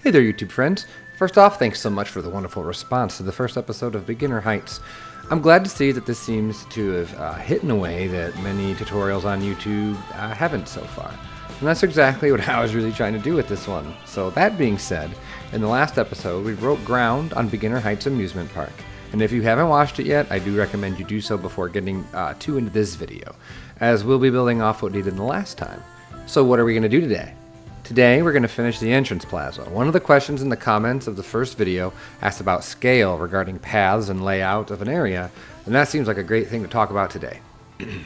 Hey there, YouTube friends. First off, thanks so much for the wonderful response to the first episode of Beginner Heights. I'm glad to see that this seems to have hit in a way that many tutorials on YouTube haven't so far. And that's exactly what I was really trying to do with this one. So that being said, in the last episode, we broke ground on Beginner Heights Amusement Park. And if you haven't watched it yet, I do recommend you do so before getting too into this video, as we'll be building off what we did in the last time. So what are we going to do today? Today, we're going to finish the entrance plaza. One of the questions in the comments of the first video asked about scale regarding paths and layout of an area, and that seems like a great thing to talk about today.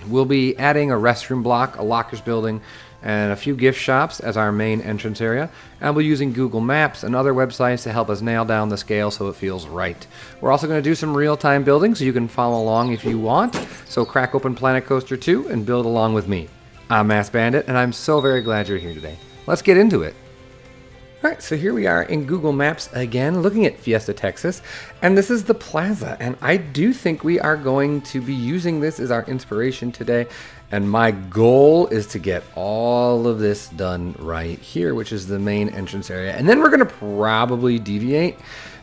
We'll be adding a restroom block, a lockers building, and a few gift shops as our main entrance area, and we'll be using Google Maps and other websites to help us nail down the scale so it feels right. We're also going to do some real-time building so you can follow along if you want, so crack open Planet Coaster 2 and build along with me. I'm maskedbandit, and I'm so very glad you're here today. Let's get into it. Alright, so here we are in Google Maps again, looking at Fiesta, Texas, and this is the plaza, and I do think we are going to be using this as our inspiration today, and my goal is to get all of this done right here, which is the main entrance area, and then we're going to probably deviate,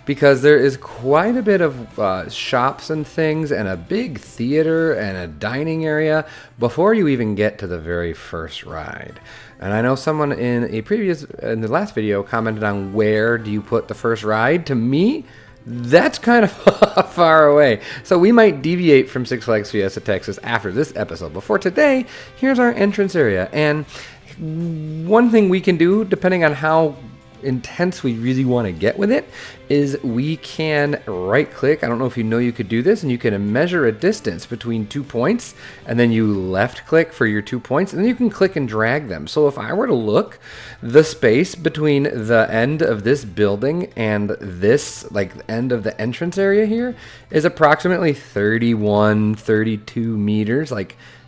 because there is quite a bit of shops and things, and a big theater and a dining area before you even get to the very first ride. And I know someone in the last video commented on where do you put the first ride. To me, that's kind of far away. So we might deviate from Six Flags Fiesta Texas after this episode. But for today, here's our entrance area. And one thing we can do, depending on how intense we really want to get with it, is we can right click. I don't know if you know you could do this, and you can measure a distance between 2 points, and then you left click for your 2 points, and then you can click and drag them. So if I were to look, the space between the end of this building and this end of the entrance area here is approximately 32 meters.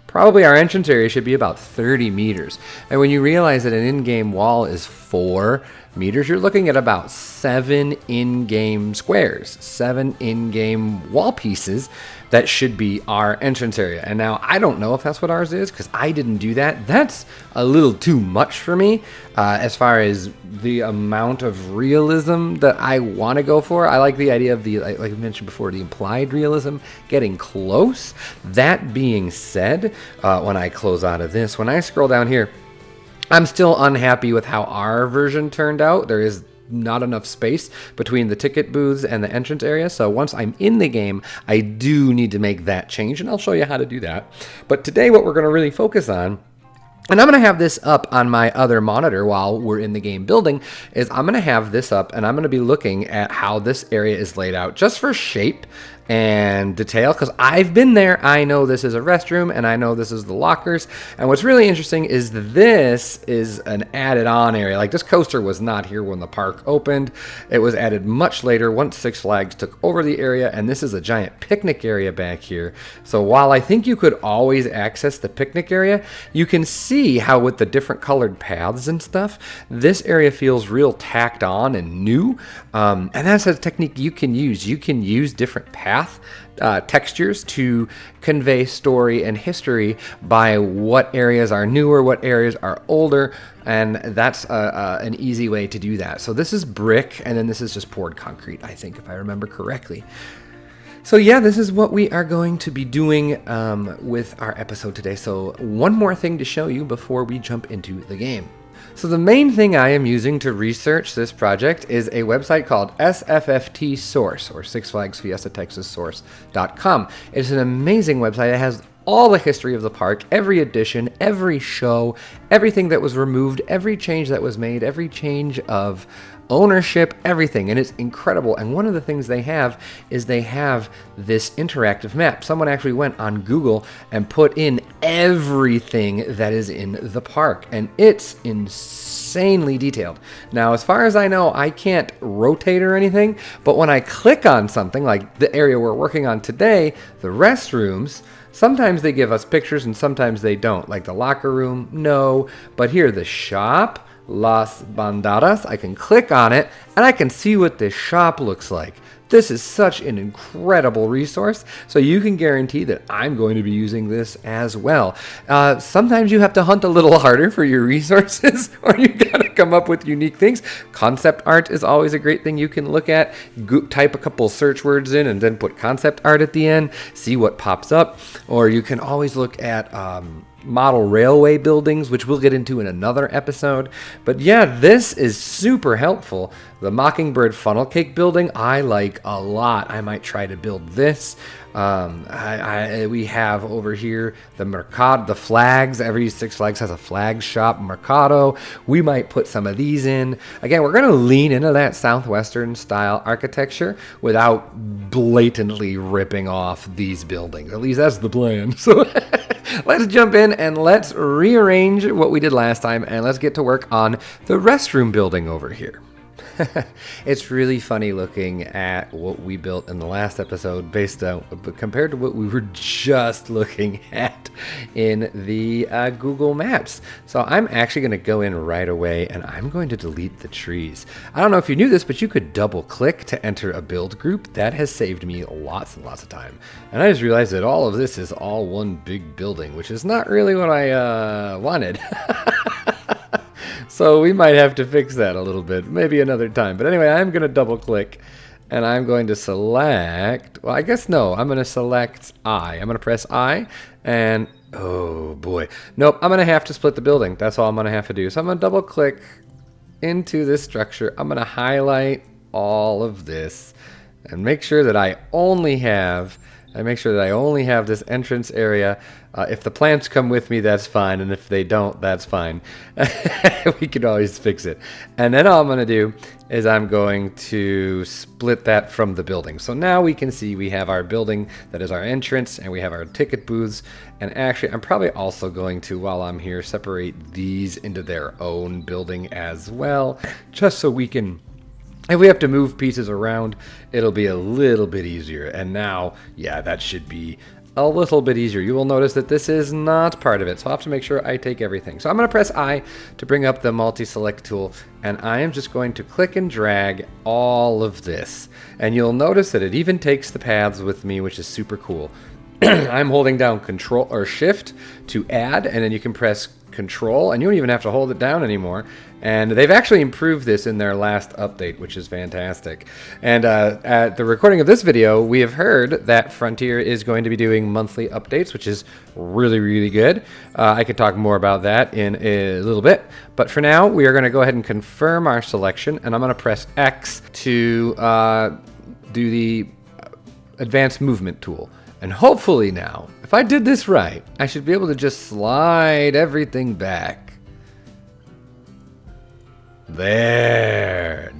Probably our entrance area should be about 30 meters. And when you realize that an in-game wall is 4 meters, you're looking at about 7 in-game squares, 7 in-game wall pieces that should be our entrance area. And now I don't know if that's what ours is, because I didn't do that. That's a little too much for me as far as the amount of realism that I want to go for. I like the idea of the, like I mentioned before, the implied realism, getting close. That being said, when I close out of this, when I scroll down here, I'm still unhappy with how our version turned out. There is not enough space between the ticket booths and the entrance area. So once I'm in the game, I do need to make that change, and I'll show you how to do that. But today what we're going to really focus on, and I'm going to have this up on my other monitor while we're in the game building, is I'm going to have this up and I'm going to be looking at how this area is laid out just for shape and detail, because I've been there. I know this is a restroom, and I know this is the lockers. And what's really interesting is this is an added on area. Like, this coaster was not here when the park opened. It was added much later once Six Flags took over the area, and this is a giant picnic area back here. So while I think you could always access the picnic area, you can see how with the different colored paths and stuff, this area feels real tacked on and new. And that's a technique you can use. You can use different paths, textures to convey story and history by what areas are newer, what areas are older, and that's an easy way to do that. So this is brick, and then this is just poured concrete, I think, if I remember correctly. So yeah, this is what we are going to be doing with our episode today. So one more thing to show you before we jump into the game. So the main thing I am using to research this project is a website called SFFT Source, or Six Flags Fiesta Texas Source.com. It's an amazing website. It has all the history of the park, every edition, every show, everything that was removed, every change that was made, every change of ownership, everything, and it's incredible. And one of the things they have is they have this interactive map. Someone actually went on Google and put in everything that is in the park, and it's insanely detailed. Now, as far as I know, I can't rotate or anything, but when I click on something like the area we're working on today, the restrooms, sometimes they give us pictures and sometimes they don't. Like the locker room, no, but here, the shop, Las Bandadas, I can click on it and I can see what this shop looks like. This is such an incredible resource, so you can guarantee that I'm going to be using this as well. Sometimes you have to hunt a little harder for your resources, or you gotta come up with unique things. Concept art is always a great thing you can look at. Type a couple search words in and then put concept art at the end, see what pops up. Or you can always look at model railway buildings, which we'll get into in another episode. But yeah, this is super helpful. The Mockingbird funnel cake building, I like a lot. I might try to build this. We have over here the Mercado, the flags. Every Six Flags has a flag shop, Mercado. We might put some of these in. Again, we're going to lean into that Southwestern style architecture without blatantly ripping off these buildings. At least that's the plan. So let's jump in and let's rearrange what we did last time, and let's get to work on the restroom building over here. It's really funny looking at what we built in the last episode but compared to what we were just looking at in the Google Maps. So I'm actually going to go in right away and I'm going to delete the trees. I don't know if you knew this, but you could double click to enter a build group. That has saved me lots and lots of time. And I just realized that all of this is all one big building, which is not really what I wanted. So we might have to fix that a little bit, maybe another time. But anyway, I'm going to double click and I'm going to select, well, I guess no, I'm going to select I. I'm going to press I and, oh boy. Nope, I'm going to have to split the building. That's all I'm going to have to do. So I'm going to double click into this structure. I'm going to highlight all of this and make sure that I only have this entrance area. If the plants come with me, that's fine. And if they don't, that's fine. We can always fix it. And then all I'm going to do is I'm going to split that from the building. So now we can see we have our building that is our entrance and we have our ticket booths. And actually, I'm probably also going to, while I'm here, separate these into their own building as well, just so we can, if we have to move pieces around, it'll be a little bit easier. And now, yeah, that should be a little bit easier. You will notice that this is not part of it, so I'll have to make sure I take everything. So I'm going to press I to bring up the multi-select tool, and I am just going to click and drag all of this. And you'll notice that it even takes the paths with me, which is super cool. I'm holding down Control or Shift to add, and then you can press Control, and you don't even have to hold it down anymore. And they've actually improved this in their last update, which is fantastic. And at the recording of this video, we have heard that Frontier is going to be doing monthly updates, which is really, really good. I could talk more about that in a little bit. But for now, we are going to go ahead and confirm our selection. And I'm going to press X to do the advanced movement tool. And hopefully now, if I did this right, I should be able to just slide everything back. There.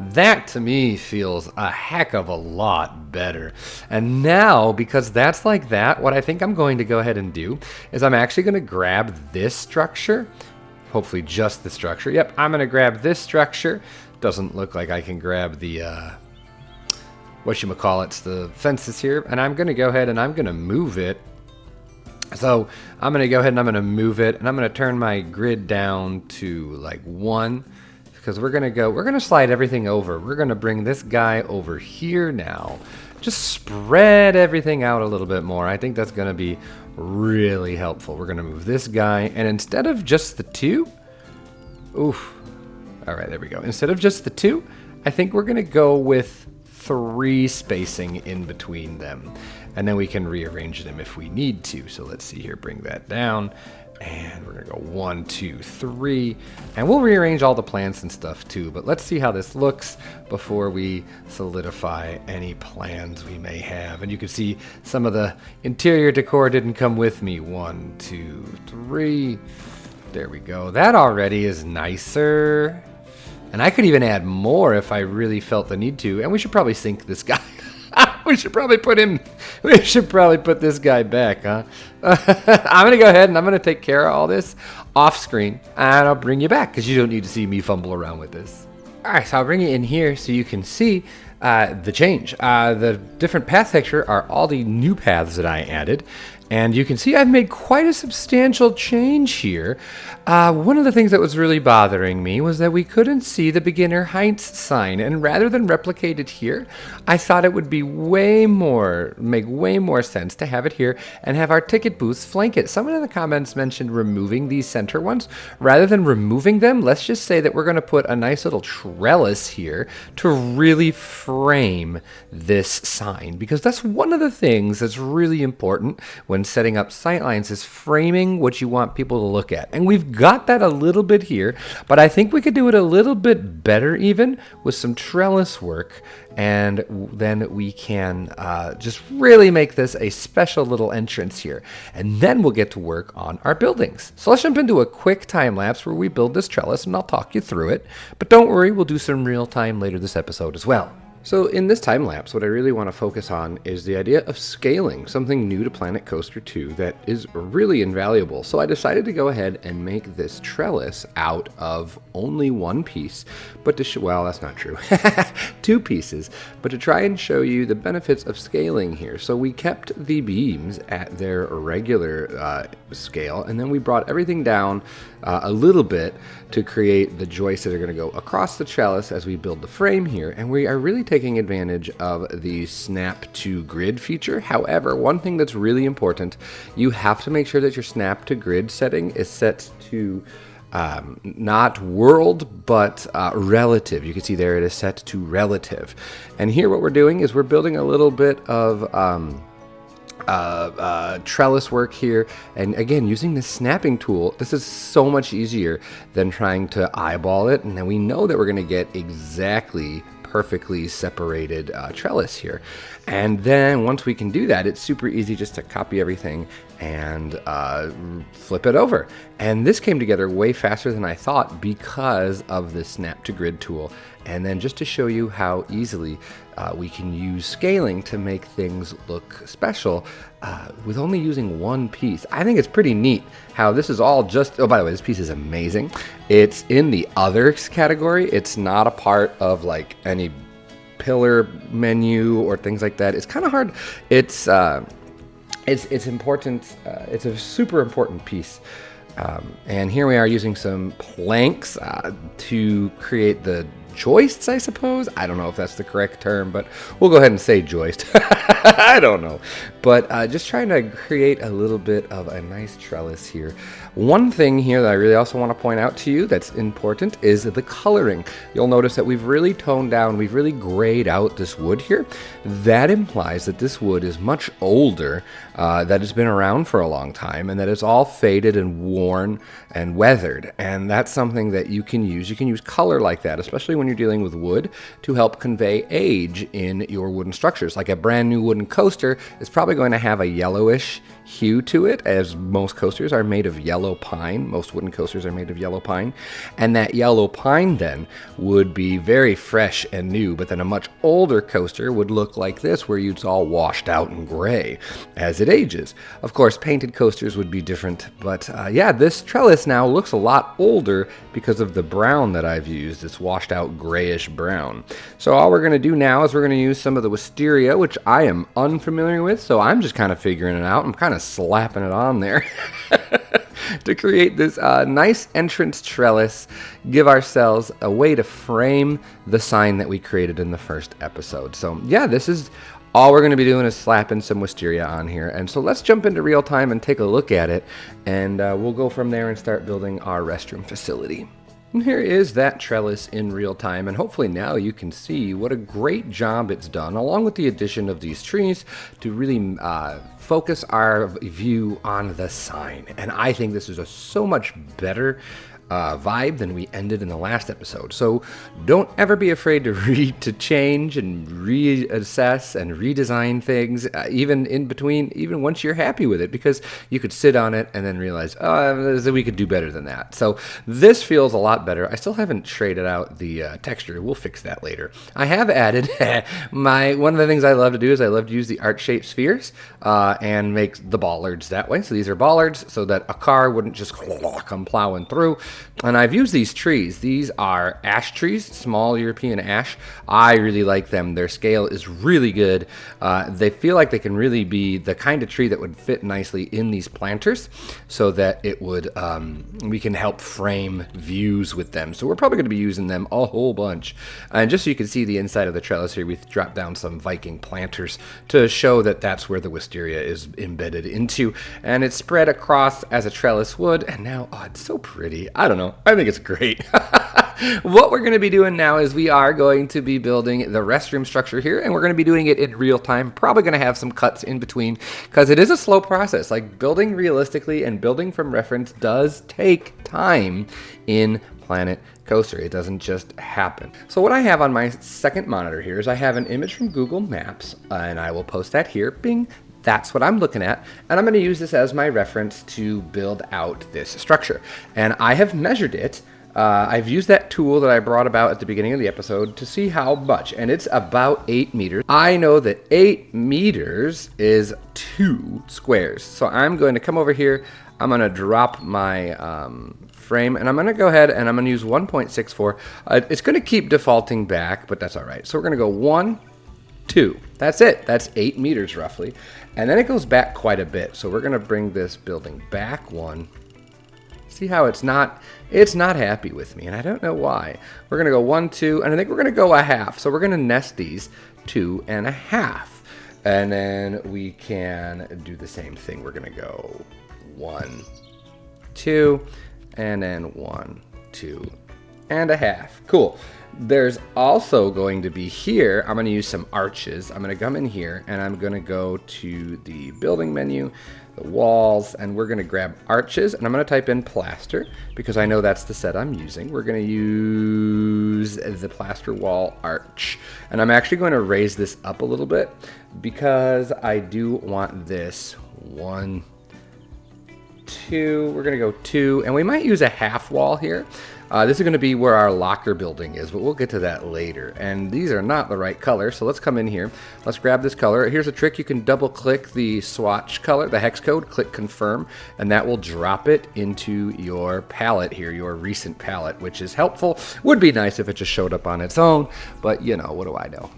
That to me feels a heck of a lot better. And now, because that's like that, what I think I'm going to go ahead and do is I'm actually going to grab this structure. Hopefully just the structure. Yep, I'm going to grab this structure. Doesn't look like I can grab the whatchamacallits, the fences here, and I'm going to go ahead and I'm going to move it. So I'm going to go ahead and I'm going to move it, and I'm going to turn my grid down to like 1, because we're going to slide everything over. We're going to bring this guy over here now. Just spread everything out a little bit more. I think that's going to be really helpful. We're going to move this guy, and instead of just the 2, oof. All right, there we go. Instead of just the 2, I think we're going to go with 3 spacing in between them, and then we can rearrange them if we need to. So let's see here, bring that down, and we're gonna go 1, 2, 3, and we'll rearrange all the plants and stuff too. But let's see how this looks before we solidify any plans we may have. And you can see some of the interior decor didn't come with me. 1, 2, 3. There we go. That already is nicer. And I could even add more if I really felt the need to. And we should probably sync this guy. We should probably put this guy back, huh? I'm going to go ahead and I'm going to take care of all this off screen. And I'll bring you back because you don't need to see me fumble around with this. All right, so I'll bring you in here so you can see the change. The different path texture are all the new paths that I added. And you can see I've made quite a substantial change here. One of the things that was really bothering me was that we couldn't see the beginner heights sign. And rather than replicate it here, I thought it would be make way more sense to have it here and have our ticket booths flank it. Someone in the comments mentioned removing these center ones. Rather than removing them, let's just say that we're going to put a nice little trellis here to really frame this sign, because that's one of the things that's really important when setting up sightlines, is framing what you want people to look at. And we've got that a little bit here, but I think we could do it a little bit better even with some trellis work, and then we can just really make this a special little entrance here. And then we'll get to work on our buildings. So let's jump into a quick time lapse where we build this trellis, and I'll talk you through it. But don't worry, we'll do some real time later this episode as well. So in this time lapse, what I really want to focus on is the idea of scaling, something new to Planet Coaster 2 that is really invaluable. So I decided to go ahead and make this trellis out of only one piece, but well, that's not true. 2 pieces, but to try and show you the benefits of scaling here. So we kept the beams at their regular scale, and then we brought everything down a little bit to create the joists that are going to go across the trellis as we build the frame here. And we are really taking advantage of the snap to grid feature. However, one thing that's really important, you have to make sure that your snap to grid setting is set to not world, but relative. You can see there it is set to relative. And here what we're doing is we're building a little bit of trellis work here, and again using the snapping tool. This is so much easier than trying to eyeball it, and then we know that we're going to get exactly perfectly separated trellis here. And then once we can do that, it's super easy just to copy everything and flip it over. And this came together way faster than I thought because of the snap to grid tool. And then just to show you how easily we can use scaling to make things look special with only using one piece. I think it's pretty neat how this is all just, oh, by the way, this piece is amazing. It's in the others category. It's not a part of like any pillar menu or things like that. It's kind of hard. It's important. It's a super important piece. And here we are using some planks to create the joists, I suppose. I don't know if that's the correct term, but we'll go ahead and say joist. I don't know. But just trying to create a little bit of a nice trellis here. One thing here that I really also want to point out to you that's important is the coloring. You'll notice that we've really toned down, we've really grayed out this wood here. That implies that this wood is much older, that it's been around for a long time, and that it's all faded and worn and weathered. And that's something that you can use. You can use color like that, especially when you're dealing with wood, to help convey age in your wooden structures. Like a brand new wooden coaster is probably going to have a yellowish hue to it, as most coasters are made of yellow pine. Most wooden coasters are made of yellow pine, and that yellow pine then would be very fresh and new. But then a much older coaster would look like this, where it's all washed out and gray as it ages. Of course, painted coasters would be different, but yeah, this trellis now looks a lot older because of the brown that I've used. It's washed out grayish brown. So all we're going to do now is we're going to use some of the wisteria, which I am unfamiliar with, so I'm just kind of figuring it out. I'm kind of slapping it on there to create this nice entrance trellis, give ourselves a way to frame the sign that we created in the first episode. So yeah, this is all we're going to be doing, is slapping some wisteria on here. And so let's jump into real time and take a look at it, and we'll go from there and start building our restroom facility. And here is that trellis in real time, and hopefully now you can see what a great job it's done, along with the addition of these trees to really focus our view on the sign. And I think this is a so much better vibe than we ended in the last episode. So don't ever be afraid to change and reassess and redesign things, even in between, even once you're happy with it, because you could sit on it and then realize, oh, we could do better than that. So this feels a lot better. I still haven't traded out the texture. We'll fix that later. I have added one of the things I love to do is I love to use the art-shaped spheres and make the bollards that way. So these are bollards so that a car wouldn't just come plowing through. And I've used these trees. These are ash trees, small European ash. I really like them. Their scale is really good. They feel like they can really be the kind of tree that would fit nicely in these planters, so that it would we can help frame views with them. So we're probably going to be using them a whole bunch. And just so you can see the inside of the trellis here, we've dropped down some Viking planters to show that that's where the wisteria is embedded into, and it's spread across as a trellis would. And now, oh, it's so pretty. I don't know, I think it's great. What we're going to be doing now is we are going to be building the restroom structure here, and we're going to be doing it in real time. Probably going to have some cuts in between because it is a slow process. Like, building realistically and building from reference does take time in Planet Coaster. It doesn't just happen. So what I have on my second monitor here is I have an image from Google Maps, and I will post that here. Bing. That's what I'm looking at, and I'm going to use this as my reference to build out this structure. And I have measured it. I've used that tool that I brought about at the beginning of the episode to see how much, and it's about 8 meters. I know that 8 meters is 2 squares. So I'm going to come over here. I'm going to drop my frame, and I'm going to go ahead and I'm going to use 1.64. It's going to keep defaulting back, but that's all right. So we're going to go 1, 2. That's it. That's 8 meters roughly. And then it goes back quite a bit. So we're going to bring this building back 1. See how it's not happy with me, and I don't know why. We're going to go 1, 2, and I think we're going to go a half. So we're going to nest these 2 and a half. And then we can do the same thing. We're going to go 1, 2, and then 1, 2 and a half. Cool. There's also going to be here, I'm going to use some arches. I'm going to come in here and I'm going to go to the building menu, the walls, and we're going to grab arches, and I'm going to type in plaster because I know that's the set I'm using. We're going to use the plaster wall arch, and I'm actually going to raise this up a little bit because I do want this 1, 2. We're going to go 2, and we might use a half wall here. This is going to be where our locker building is, but we'll get to that later. And these are not the right color, so let's come in here. Let's grab this color. Here's a trick. You can double click the swatch color, the hex code, click confirm, and that will drop it into your palette here, your recent palette, which is helpful. Would be nice if it just showed up on its own, but you know, what do I know?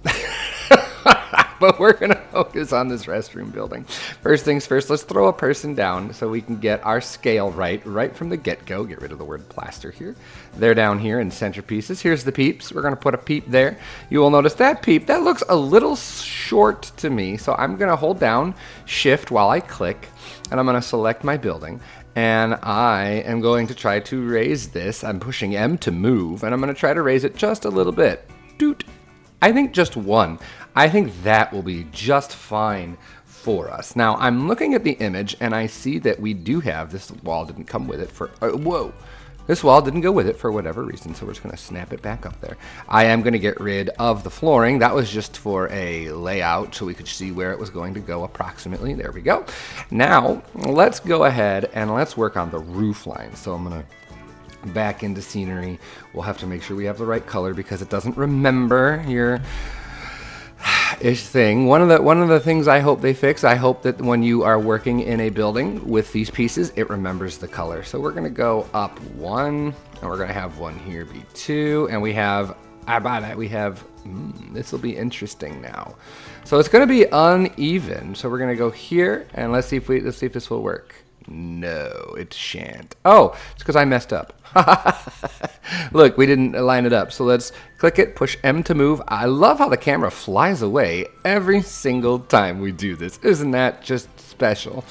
But we're going to focus on this restroom building. First things first, let's throw a person down so we can get our scale right from the get-go. Get rid of the word plaster here. They're down here in centerpieces. Here's the peeps. We're going to put a peep there. You will notice that peep, that looks a little short to me. So I'm going to hold down Shift while I click, and I'm going to select my building. And I am going to try to raise this. I'm pushing M to move, and I'm going to try to raise it just a little bit. Doot. I think just 1. I think that will be just fine for us. Now, I'm looking at the image, and I see that we do have, this wall didn't come with it for, whoa. This wall didn't go with it for whatever reason, so we're just going to snap it back up there. I am going to get rid of the flooring. That was just for a layout so we could see where it was going to go approximately. There we go. Now, let's go ahead and let's work on the roof line. So I'm going to back into scenery. We'll have to make sure we have the right color because it doesn't remember your ish thing. One of the things I hope they fix, I hope that when you are working in a building with these pieces, it remembers the color. So we're going to go up 1, and we're going to have 1 here be 2, and we have this will be interesting now. So it's going to be uneven. So we're going to go here, and let's see if this will work. No, it shan't. Oh, it's because I messed up. Look, we didn't line it up. So let's click it, push M to move. I love how the camera flies away every single time we do this. Isn't that just special?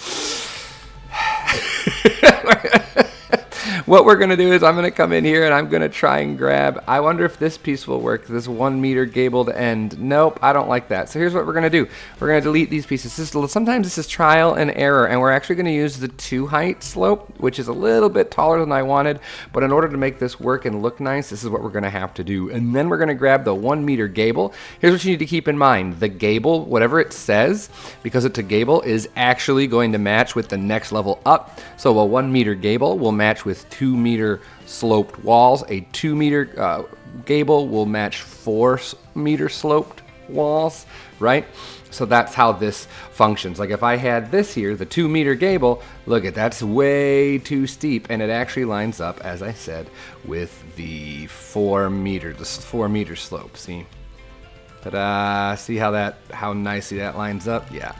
What we're going to do is I'm going to come in here and I'm going to try and grab, I wonder if this piece will work, this 1 meter gabled end. Nope, I don't like that. So here's what we're going to do. We're going to delete these pieces. Sometimes this is trial and error, and we're actually going to use the 2 height slope, which is a little bit taller than I wanted. But in order to make this work and look nice, this is what we're going to have to do. And then we're going to grab the 1 meter gable. Here's what you need to keep in mind. The gable, whatever it says, because it's a gable, is actually going to match with the next level up. So a 1 meter gable will match with 2 meter sloped walls. A 2 meter gable will match 4 meter sloped walls, right? So that's how this functions. Like if I had this here, the 2-meter gable, look at that's way too steep, and it actually lines up, as I said, with the 4-meter slope. See? Ta-da! See how nicely that lines up? Yeah.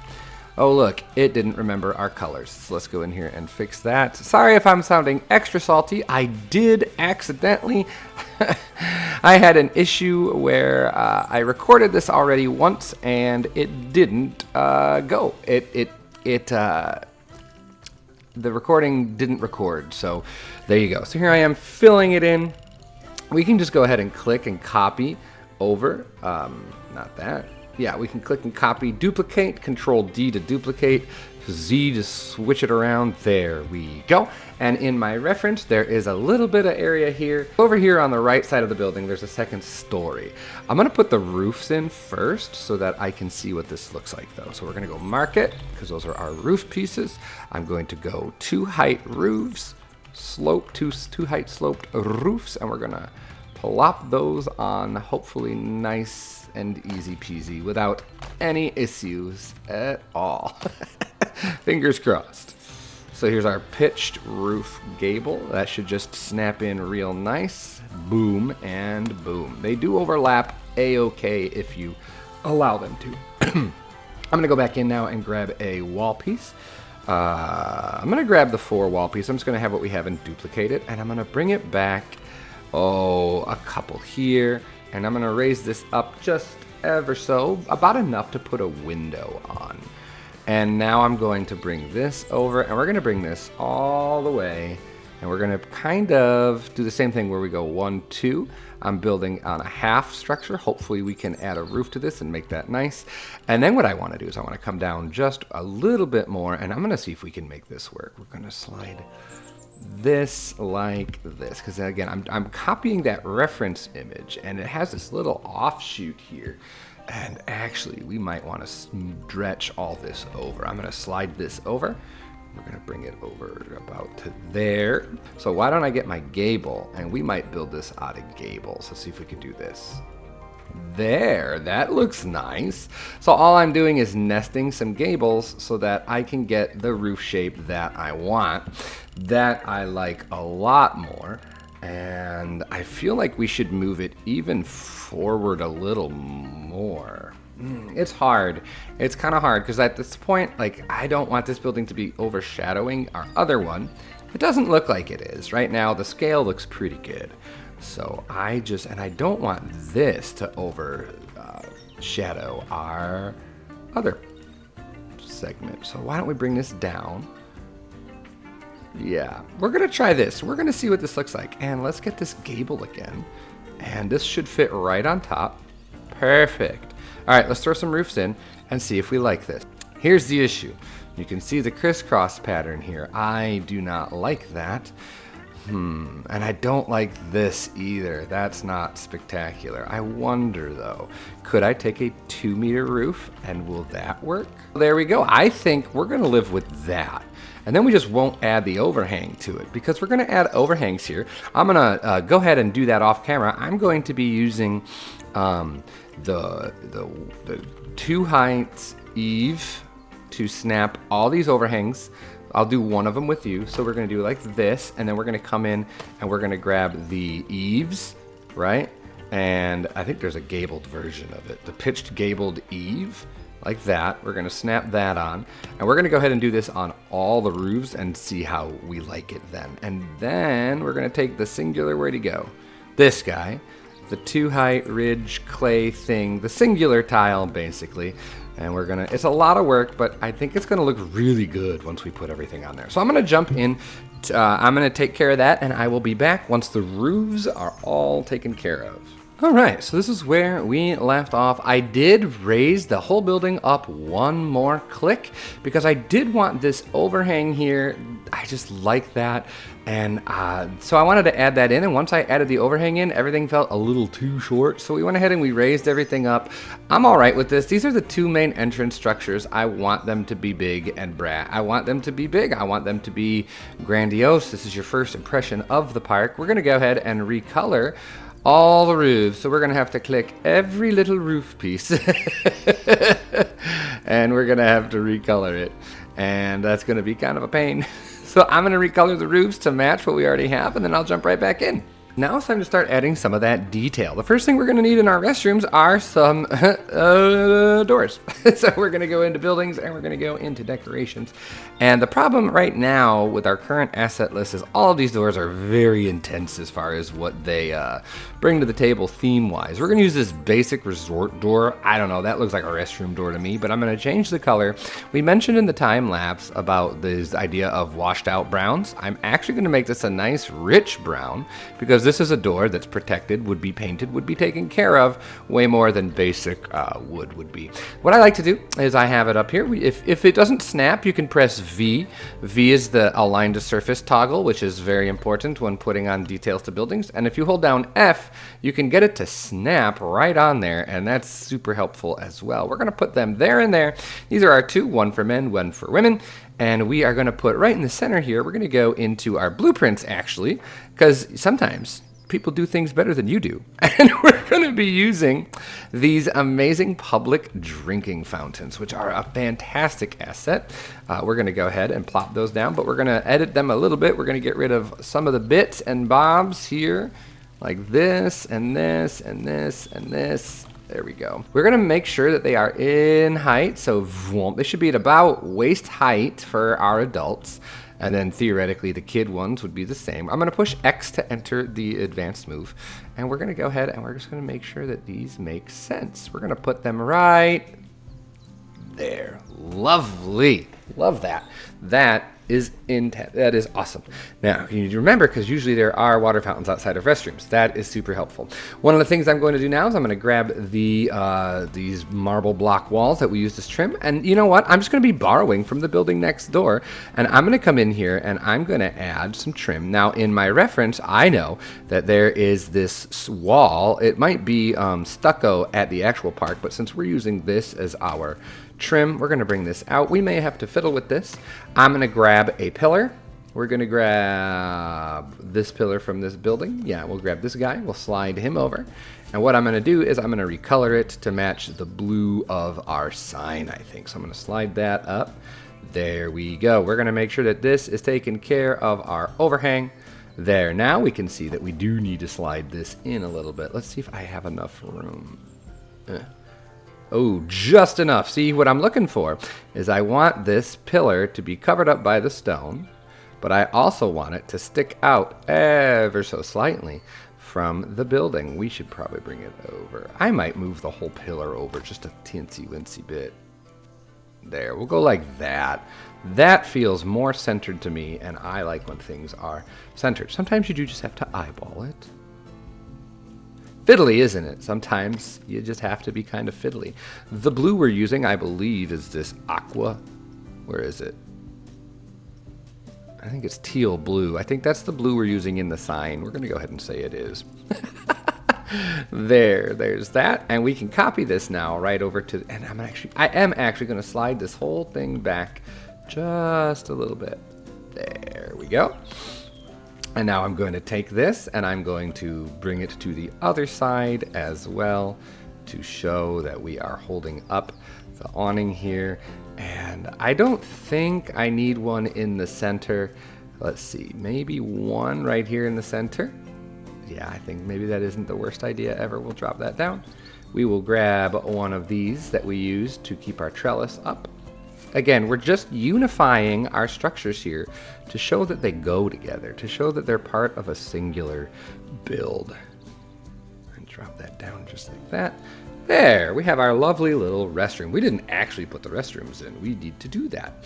Oh look, it didn't remember our colors. So let's go in here and fix that. Sorry if I'm sounding extra salty. I did accidentally. I had an issue where I recorded this already once and it didn't go. The recording didn't record. So there you go. So here I am filling it in. We can just go ahead and click and copy over. Not that. Yeah, we can click and copy, duplicate, Control D to duplicate, Z to switch it around. There we go. And in my reference, there is a little bit of area here. Over here on the right side of the building, there's a second story. I'm gonna put the roofs in first so that I can see what this looks like though. So we're gonna go mark it, because those are our roof pieces. I'm going to go 2 height roofs, two height sloped roofs, and we're gonna plop those on, hopefully nice and easy peasy without any issues at all. Fingers crossed. So here's our pitched roof gable. That should just snap in real nice. Boom and boom. They do overlap a-okay if you allow them to. I'm gonna go back in now and grab a wall piece. I'm gonna grab the 4 wall piece. I'm just gonna have what we have and duplicate it, and I'm gonna bring it back, a couple here. And I'm gonna raise this up just ever so, about enough to put a window on. And now I'm going to bring this over, and we're gonna bring this all the way, and we're gonna kind of do the same thing where we go 1, 2. I'm building on a half structure. Hopefully we can add a roof to this and make that nice. And then what I wanna do is I wanna come down just a little bit more, and I'm gonna see if we can make this work. We're gonna slide this like this, because again I'm copying that reference image, and it has this little offshoot here, and actually we might want to stretch all this over. I'm going to slide this over. We're going to bring it over about to there. So why don't I get my gable, and we might build this out of gables. Let's see if we can do this. There, that looks nice. So all I'm doing is nesting some gables so that I can get the roof shape that I want, that I like a lot more. And I feel like we should move it even forward a little more. It's hard. It's kind of hard because at this point, like, I don't want this building to be overshadowing our other one. It doesn't look like it is. Right now, the scale looks pretty good. So I don't want this to overshadow our other segment. So why don't we bring this down? Yeah, we're gonna try this. We're gonna see what this looks like. And let's get this gable again. And this should fit right on top. Perfect. All right, let's throw some roofs in and see if we like this. Here's the issue. You can see the crisscross pattern here. I do not like that. And I don't like this either. That's not spectacular. I wonder though, could I take a 2-meter roof and will that work? There we go. I think we're gonna live with that. And then we just won't add the overhang to it, because we're gonna add overhangs here. I'm gonna go ahead and do that off camera. I'm going to be using the 2 heights eave to snap all these overhangs. I'll do one of them with you. So we're gonna do like this, and then we're gonna come in and we're gonna grab the eaves, right? And I think there's a gabled version of it, the pitched gabled eave, like that. We're gonna snap that on, and we're gonna go ahead and do this on all the roofs and see how we like it then. And then we're gonna take the singular, where'd he go? This guy, the 2 height ridge clay thing, the singular tile basically. And we're gonna, it's a lot of work, but I think it's gonna look really good once we put everything on there. So I'm gonna jump in, I'm gonna take care of that, and I will be back once the roofs are all taken care of. All right, so this is where we left off. I did raise the whole building up one more click because I did want this overhang here. I just like that. And so I wanted to add that in, and once I added the overhang in, everything felt a little too short. So we went ahead and we raised everything up. I'm all right with this. These are the 2 main entrance structures. I want them to be big and brat. I want them to be big. I want them to be grandiose. This is your first impression of the park. We're gonna go ahead and recolor all the roofs. So we're going to have to click every little roof piece. And we're going to have to recolor it. And that's going to be kind of a pain. So I'm going to recolor the roofs to match what we already have, and then I'll jump right back in. Now it's time to start adding some of that detail. The first thing we're going to need in our restrooms are some doors. So we're going to go into buildings and we're going to go into decorations. And the problem right now with our current asset list is all of these doors are very intense as far as what they bring to the table theme-wise. We're going to use this basic resort door. I don't know, that looks like a restroom door to me, but I'm going to change the color. We mentioned in the time lapse about this idea of washed out browns. I'm actually going to make this a nice rich brown because this is a door that's protected, would be painted, would be taken care of way more than basic wood would be. What I like to do is I have it up here. If it doesn't snap, you can press V. V is the align to surface toggle, which is very important when putting on details to buildings. And if you hold down F, you can get it to snap right on there, and that's super helpful as well. We're going to put them there and there. These are our two, one for men, one for women. And we are going to put right in the center here, we're going to go into our blueprints actually, because sometimes people do things better than you do. And we're going to be using these amazing public drinking fountains, which are a fantastic asset. We're going to go ahead and plop those down, but we're going to edit them a little bit. We're going to get rid of some of the bits and bobs here, like this and this and this and this. There we go. We're going to make sure that they are in height. So they should be at about waist height for our adults. And then theoretically, the kid ones would be the same. I'm going to push X to enter the advanced move. And we're going to go ahead and we're just going to make sure that these make sense. We're going to put them right there. Lovely. Love that. That is intense. That is awesome. Now, you need to remember, because usually there are water fountains outside of restrooms. That is super helpful. One of the things I'm going to do now is I'm going to grab these marble block walls that we used as trim. And you know what? I'm just going to be borrowing from the building next door. And I'm going to come in here and I'm going to add some trim. Now, in my reference, I know that there is this wall. It might be stucco at the actual park, but since we're using this as our trim, we're going to bring this out. We may have to fiddle with this. I'm going to grab a pillar. We're going to grab this pillar from this building. Yeah, we'll grab this guy. We'll slide him over. And what I'm going to do is I'm going to recolor it to match the blue of our sign, I think. So I'm going to slide that up. There we go. We're going to make sure that this is taking care of our overhang. There. Now we can see that we do need to slide this in a little bit. Let's see if I have enough room. Oh, just enough. See, what I'm looking for is I want this pillar to be covered up by the stone, but I also want it to stick out ever so slightly from the building. We should probably bring it over. I might move the whole pillar over just a teensy-wincy bit. There, we'll go like that. That feels more centered to me, and I like when things are centered. Sometimes you do just have to eyeball it. Fiddly, isn't it? Sometimes you just have to be kind of fiddly. The blue we're using, I believe, is this aqua. Where is it? I think it's teal blue. I think that's the blue we're using in the sign. We're going to go ahead and say it is. There's that. And we can copy this now right over to, and I am actually going to slide this whole thing back just a little bit. There we go. And now I'm going to take this and I'm going to bring it to the other side as well to show that we are holding up the awning here. And I don't think I need one in the center. Let's see, maybe one right here in the center. Yeah, I think maybe that isn't the worst idea ever. We'll drop that down. We will grab one of these that we use to keep our trellis up. Again, we're just unifying our structures here to show that they go together, to show that they're part of a singular build. And drop that down just like that. There, we have our lovely little restroom. We didn't actually put the restrooms in. We need to do that.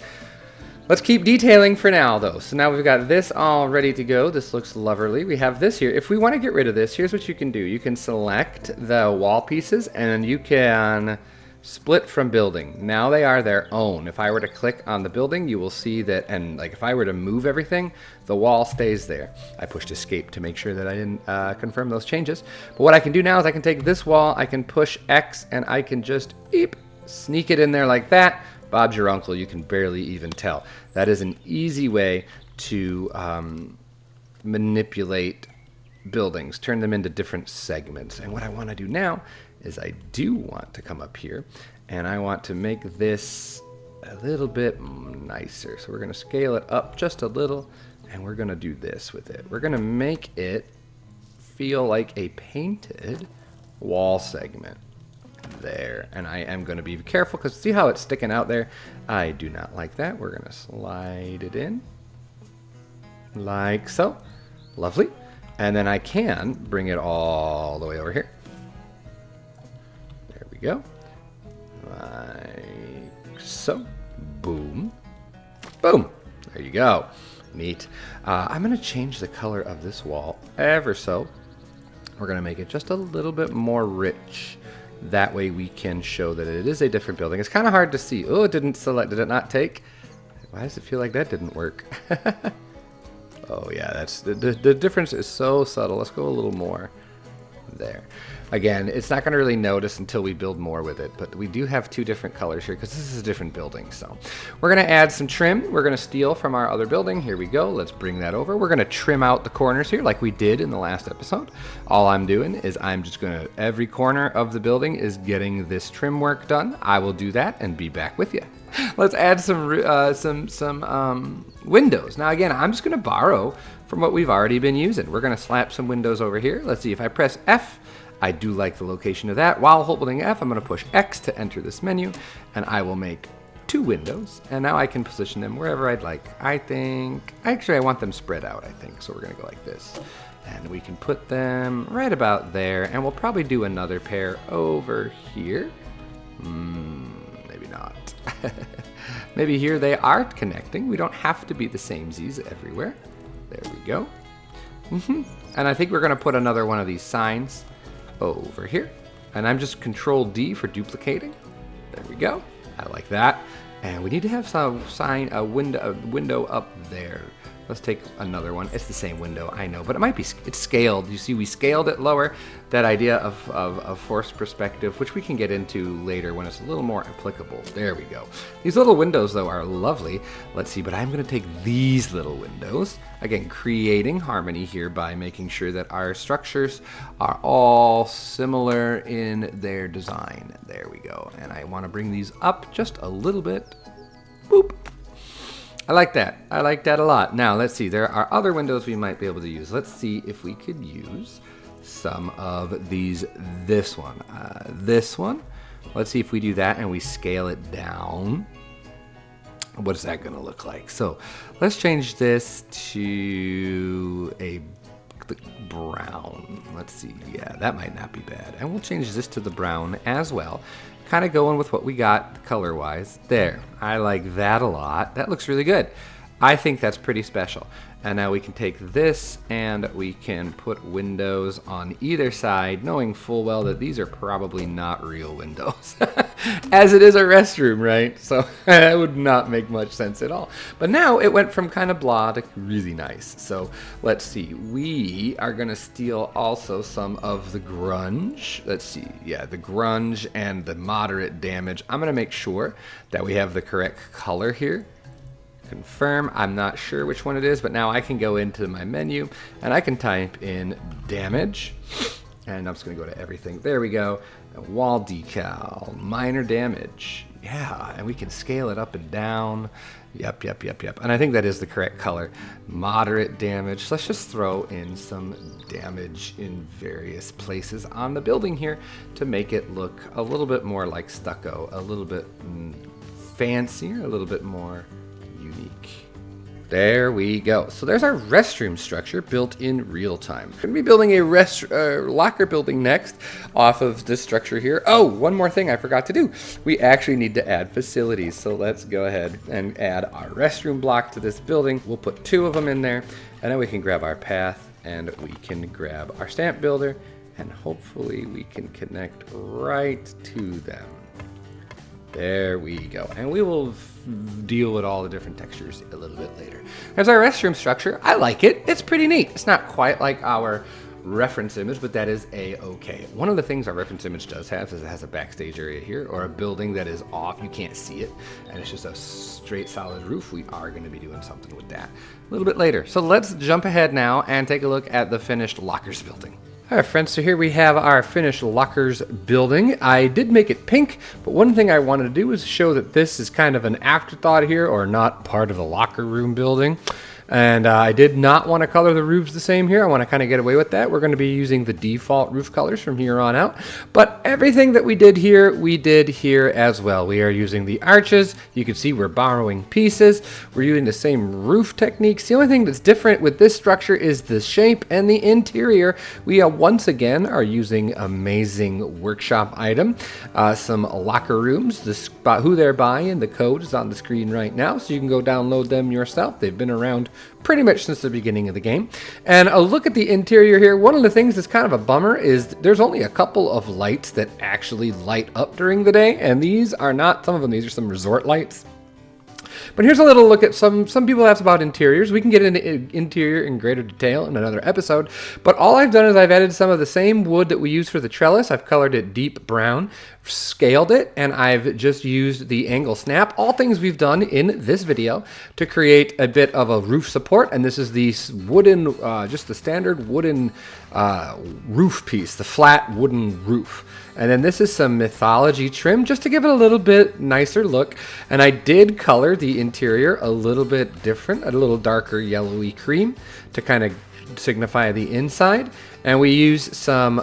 Let's keep detailing for now, though. So now we've got this all ready to go. This looks lovely. We have this here. If we want to get rid of this, here's what you can do. You can select the wall pieces, and you can split from building. Now they are their own. If I were to click on the building, you will see that, and like if I were to move everything, the wall stays there. I pushed escape to make sure that I didn't confirm those changes. But what I can do now is I can take this wall, I can push X, and I can just sneak it in there like that. Bob's your uncle, you can barely even tell. That is an easy way to manipulate buildings, turn them into different segments. And what I want to do now is I do want to come up here and I want to make this a little bit nicer. So we're going to scale it up just a little and we're going to do this with it. We're going to make it feel like a painted wall segment. There. And I am going to be careful because see how it's sticking out there? I do not like that. We're going to slide it in like so. Lovely. And then I can bring it all the way over here. There we go. Like so. Boom. Boom. There you go. Neat. I'm going to change the color of this wall ever so. We're going to make it just a little bit more rich. That way we can show that it is a different building. It's kind of hard to see. Oh, it didn't select. Did it not take? Why does it feel like that didn't work? Oh, yeah. That's the difference is so subtle. Let's go a little more there. Again, it's not going to really notice until we build more with it, but we do have two different colors here because this is a different building. So we're going to add some trim. We're going to steal from our other building. Here we go. Let's bring that over. We're going to trim out the corners here like we did in the last episode. All I'm doing is I'm just going to, every corner of the building is getting this trim work done. I will do that and be back with you. Let's add some windows. Now again, I'm just going to borrow from what we've already been using. We're going to slap some windows over here. Let's see if I press F. I do like the location of that. While holding F, I'm going to push X to enter this menu, and I will make 2 windows, and now I can position them wherever I'd like. I think, actually I want them spread out, I think, so we're going to go like this. And we can put them right about there, and we'll probably do another pair over here. Maybe not. Maybe here they are connecting. We don't have to be the samesies everywhere. There we go. And I think we're going to put another one of these signs over here, and I'm just Control D for duplicating. There we go. I like that. And we need to have some a window up there. Let's take another one. It's the same window, I know, but it's scaled. You see, we scaled it lower. That idea of forced perspective, which we can get into later when it's a little more applicable. There we go. These little windows, though, are lovely. Let's see, but I'm going to take these little windows. Again, creating harmony here by making sure that our structures are all similar in their design. There we go. And I want to bring these up just a little bit. Boop. I like that. I like that a lot. Now, let's see. There are other windows we might be able to use. Let's see if we could use some of these. This one. This one. Let's see if we do that and we scale it down. What is that going to look like? So let's change this to a brown. Let's see. Yeah, that might not be bad. And we'll change this to the brown as well. Kind of going with what we got color-wise. There. I like that a lot. That looks really good. I think that's pretty special. And now we can take this and we can put windows on either side, knowing full well that these are probably not real windows. As it is a restroom, right? So that would not make much sense at all. But now it went from kind of blah to really nice. So let's see. We are going to steal also some of the grunge. Let's see. Yeah, the grunge and the moderate damage. I'm going to make sure that we have the correct color here. Confirm. I'm not sure which one it is, but now I can go into my menu and I can type in damage, and I'm just going to go to everything. There we go. Wall decal, minor damage. Yeah, and we can scale it up and down. Yep. And I think that is the correct color. Moderate damage. Let's just throw in some damage in various places on the building here to make it look a little bit more like stucco, a little bit fancier, a little bit more unique. There we go. So there's our restroom structure built in real time. We're going to be building a locker building next off of this structure here. Oh, one more thing I forgot to do. We actually need to add facilities. So let's go ahead and add our restroom block to this building. We'll put 2 of them in there, and then we can grab our path and we can grab our stamp builder, and hopefully we can connect right to them. There we go. And we will deal with all the different textures a little bit later. There's our restroom structure. I like it. It's pretty neat. It's not quite like our reference image, but that is a-okay. One of the things our reference image does have is it has a backstage area here, or a building that is off, you can't see it, and it's just a straight solid roof. We are going to be doing something with that a little bit later. So let's jump ahead now and take a look at the finished lockers building. All right, friends, so here we have our finished lockers building. I did make it pink, but one thing I wanted to do is show that this is kind of an afterthought here, or not part of the locker room building. And I did not want to color the roofs the same here. I want to kind of get away with that. We're going to be using the default roof colors from here on out. But everything that we did here as well. We are using the arches. You can see we're borrowing pieces. We're using the same roof techniques. The only thing that's different with this structure is the shape and the interior. We once again are using amazing workshop item. Some locker rooms. The spot who they're buying, the code is on the screen right now, so you can go download them yourself. They've been around pretty much since the beginning of the game. And a look at the interior here. One of the things that's kind of a bummer is there's only a couple of lights that actually light up during the day, and these are not some of them. These are some resort lights. But here's a little look at some people ask about interiors. We can get into interior in greater detail in another episode. But all I've done is I've added some of the same wood that we use for the trellis. I've colored it deep brown, scaled it, and I've just used the angle snap. All things we've done in this video to create a bit of a roof support. And this is the wooden, just the standard wooden roof piece, the flat wooden roof. And then this is some mythology trim just to give it a little bit nicer look. And I did color the interior a little bit different, a little darker yellowy cream to kind of signify the inside. And we use some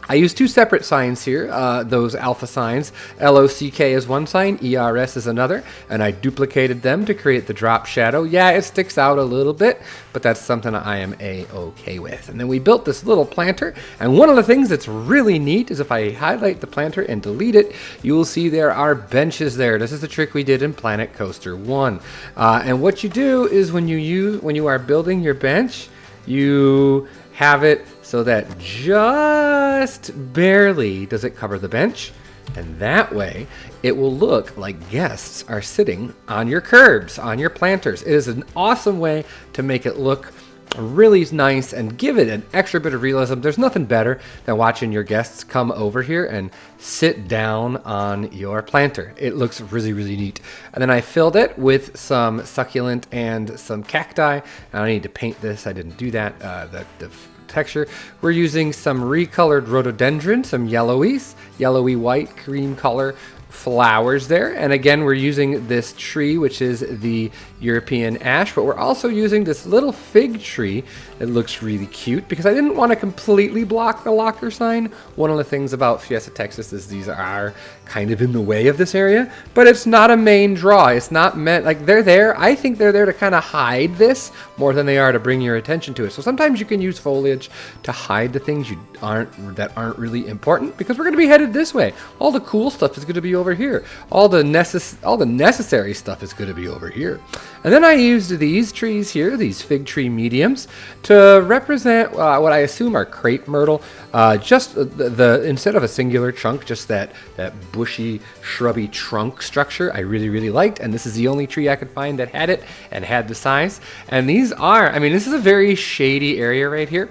I use two separate signs here, those alpha signs. LOCK is one sign, ERS is another, and I duplicated them to create the drop shadow. Yeah, it sticks out a little bit, but that's something I am a-okay with. And then we built this little planter, and one of the things that's really neat is if I highlight the planter and delete it, you will see there are benches there. This is the trick we did in Planet Coaster 1. And what you do is when you are building your bench, you have it so that just barely does it cover the bench, and that way it will look like guests are sitting on your curbs, on your planters. It is an awesome way to make it look really nice and give it an extra bit of realism. There's nothing better than watching your guests come over here and sit down on your planter. It looks really, really neat. And then I filled it with some succulent and some cacti. I need to paint this. I didn't do that. The texture. We're using some recolored rhododendron, some yellowy white cream color flowers there. And again, we're using this tree, which is the European ash, but we're also using this little fig tree. It looks really cute because I didn't want to completely block the locker sign. One of the things about Fiesta Texas is these are kind of in the way of this area, but it's not a main draw. It's not meant, like, they're there. I think they're there to kind of hide this more than they are to bring your attention to it. So sometimes you can use foliage to hide the things that aren't really important, because we're going to be headed this way. All the cool stuff is going to be over here. All the necessary stuff is going to be over here. And then I used these trees here, these fig tree mediums, to represent what I assume are crepe myrtle. Just instead of a singular chunk, just that bushy, shrubby trunk structure I really, really liked. And this is the only tree I could find that had it and had the size. And these are, I mean, this is a very shady area right here.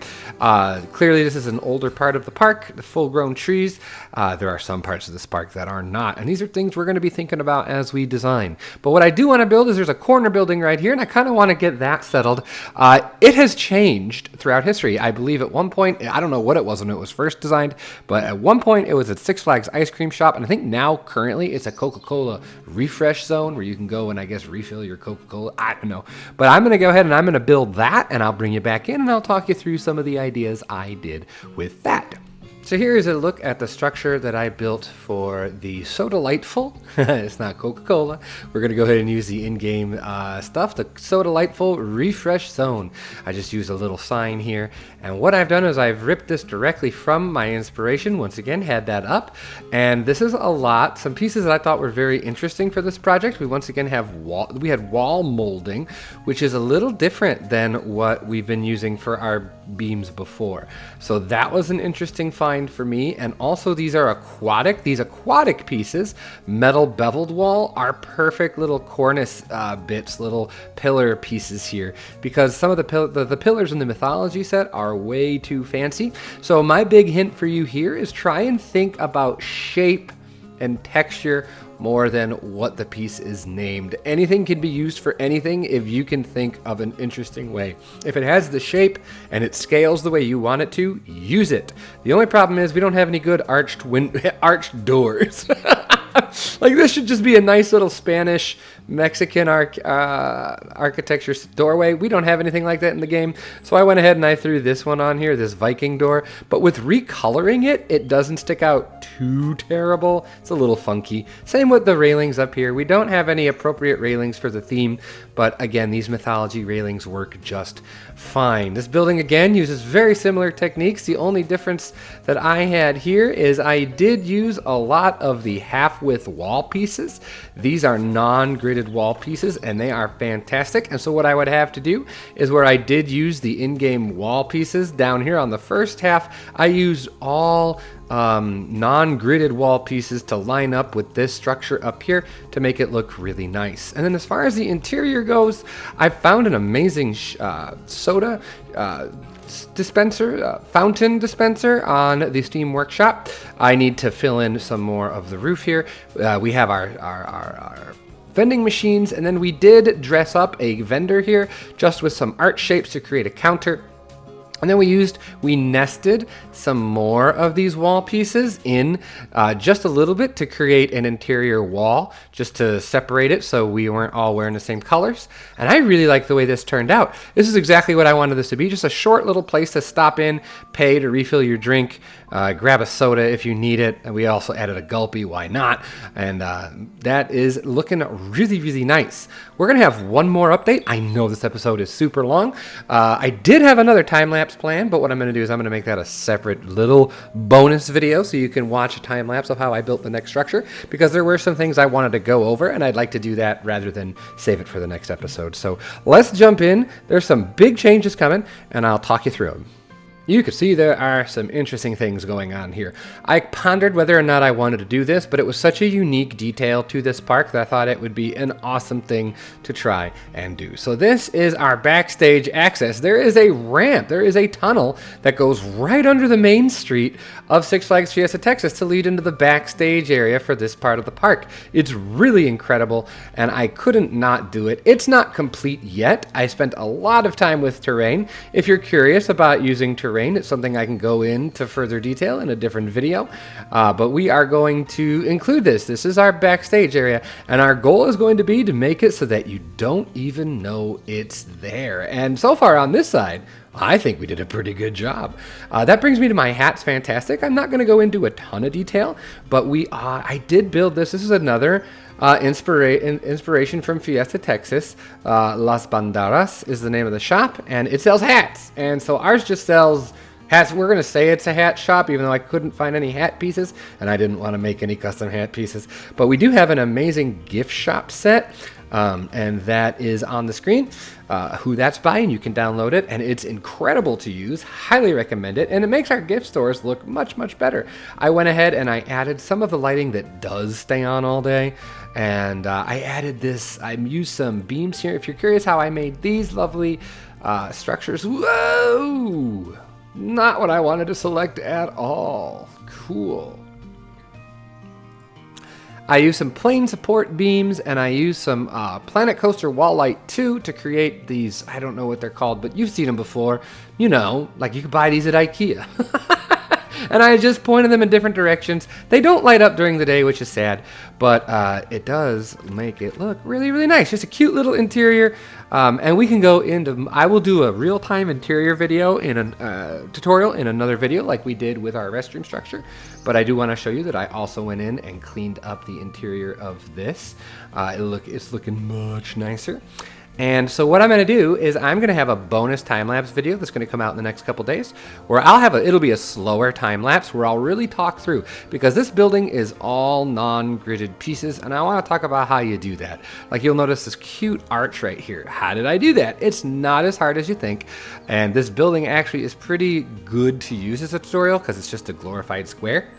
Clearly this is an older part of the park, the full-grown trees. There are some parts of this park that are not. And these are things we're going to be thinking about as we design. But what I do want to build is there's a corner building right here, and I kind of want to get that settled. It has changed throughout history. I believe at one point, I don't know what it was when it was first designed, but at one point it was at Six Flags Ice Cream Shop, and I think now currently it's a Coca-Cola refresh zone where you can go and I guess refill your Coca-Cola. I don't know. But I'm going to go ahead and I'm going to build that, and I'll bring you back in and I'll talk you through some of the ideas I did with that. So here is a look at the structure that I built for the So Delightful. It's not Coca-Cola. We're going to go ahead and use the in-game stuff, the So Delightful Refresh Zone. I just used a little sign here. And what I've done is I've ripped this directly from my inspiration. Once again, had that up. And this is a lot. Some pieces that I thought were very interesting for this project. We once again have wall molding, which is a little different than what we've been using for our beams before. So that was an interesting find for me. And also these are aquatic. These aquatic pieces, metal beveled wall, are perfect little cornice bits, little pillar pieces here, because some of the pillars in the mythology set are way too fancy. So my big hint for you here is try and think about shape and texture more than what the piece is named. Anything can be used for anything if you can think of an interesting way. If it has the shape and it scales the way you want it to, use it. The only problem is we don't have any good arched doors. Like, this should just be a nice little Spanish Mexican architecture doorway. We don't have anything like that in the game, so I went ahead and I threw this one on here, this Viking door. But with recoloring it, it doesn't stick out too terrible. It's a little funky. Same with the railings up here. We don't have any appropriate railings for the theme, but again, these mythology railings work just fine. This building again uses very similar techniques. The only difference that I had here is I did use a lot of the half-width wall pieces. These are non-gridded wall pieces and they are fantastic. And so what I would have to do is, where I did use the in-game wall pieces down here on the first half, I used all non-gridded wall pieces to line up with this structure up here to make it look really nice. And then as far as the interior goes, I found an amazing soda dispenser, fountain dispenser on the Steam Workshop. I need to fill in some more of the roof here. We have our vending machines, and then we did dress up a vendor here just with some art shapes to create a counter. And then we nested some more of these wall pieces in just a little bit to create an interior wall, just to separate it so we weren't all wearing the same colors. And I really like the way this turned out. This is exactly what I wanted this to be, just a short little place to stop in, pay to refill your drink, grab a soda if you need it. And we also added a gulpy, why not? And that is looking really, really nice. We're going to have one more update. I know this episode is super long. I did have another time-lapse plan, but what I'm going to do is I'm going to make that a separate little bonus video so you can watch a time-lapse of how I built the next structure, because there were some things I wanted to go over, and I'd like to do that rather than save it for the next episode. So let's jump in. There's some big changes coming, and I'll talk you through them. You can see there are some interesting things going on here. I pondered whether or not I wanted to do this, but it was such a unique detail to this park that I thought it would be an awesome thing to try and do. So this is our backstage access. There is a ramp, there is a tunnel that goes right under the main street of Six Flags Fiesta Texas to lead into the backstage area for this part of the park. It's really incredible, and I couldn't not do it. It's not complete yet. I spent a lot of time with terrain. If you're curious about using terrain, it's something I can go into further detail in a different video, but we are going to include this. This is our backstage area, and our goal is going to be to make it so that you don't even know it's there. And so far on this side, I think we did a pretty good job. That brings me to my hat's fantastic. I'm not going to go into a ton of detail, but I did build this. This is another inspiration from Fiesta Texas. Las Banderas is the name of the shop, and it sells hats. And so ours just sells hats. We're going to say it's a hat shop, even though I couldn't find any hat pieces, and I didn't want to make any custom hat pieces. But we do have an amazing gift shop set, and that is on the screen. Who that's by, and you can download it, and it's incredible to use. Highly recommend it, and it makes our gift stores look much, much better. I went ahead and I added some of the lighting that does stay on all day, and I added this. I used some beams here. If you're curious how I made these lovely structures, whoa, not what I wanted to select at all. Cool. I used some plane support beams, and I used some Planet Coaster Wall Light 2 to create these. I don't know what they're called, but you've seen them before. You know, like you could buy these at IKEA. And I just pointed them in different directions. They don't light up during the day, which is sad, but it does make it look really, really nice. Just a cute little interior. And we can go into, I will do a real-time interior video in a tutorial in another video like we did with our restroom structure. But I do want to show you that I also went in and cleaned up the interior of this. It's looking much nicer. And so what I'm going to do is I'm going to have a bonus time-lapse video that's going to come out in the next couple days where it'll be a slower time-lapse where I'll really talk through, because this building is all non-gridded pieces and I want to talk about how you do that. Like you'll notice this cute arch right here. How did I do that? It's not as hard as you think. And this building actually is pretty good to use as a tutorial because it's just a glorified square.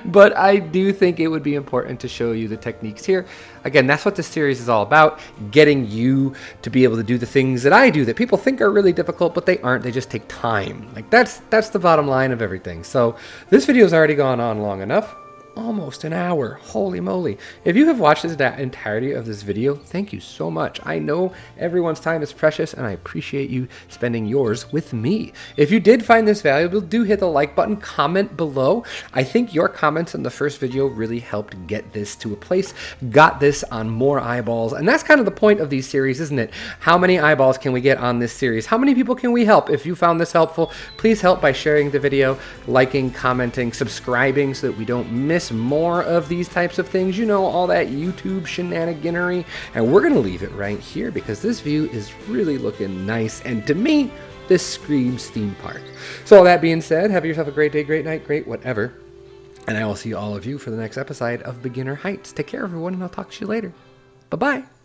But I do think it would be important to show you the techniques here. Again, that's what this series is all about, getting you to be able to do the things that I do that people think are really difficult, but they aren't. They just take time. Like that's the bottom line of everything. So this video has already gone on long enough. Almost an hour. Holy moly. If you have watched the entirety of this video, thank you so much. I know everyone's time is precious and I appreciate you spending yours with me. If you did find this valuable, do hit the like button, comment below. I think your comments in the first video really helped get this to a place, got this on more eyeballs. And that's kind of the point of these series, isn't it? How many eyeballs can we get on this series? How many people can we help? If you found this helpful, please help by sharing the video, liking, commenting, subscribing so that we don't miss more of these types of things, you know, all that YouTube shenaniganery. And we're gonna leave it right here because this view is really looking nice, and to me this screams theme park. So all that being said, have yourself a great day, great night, great whatever, and I will see all of you for the next episode of Beginner Heights. Take care everyone, and I'll talk to you later. Bye bye.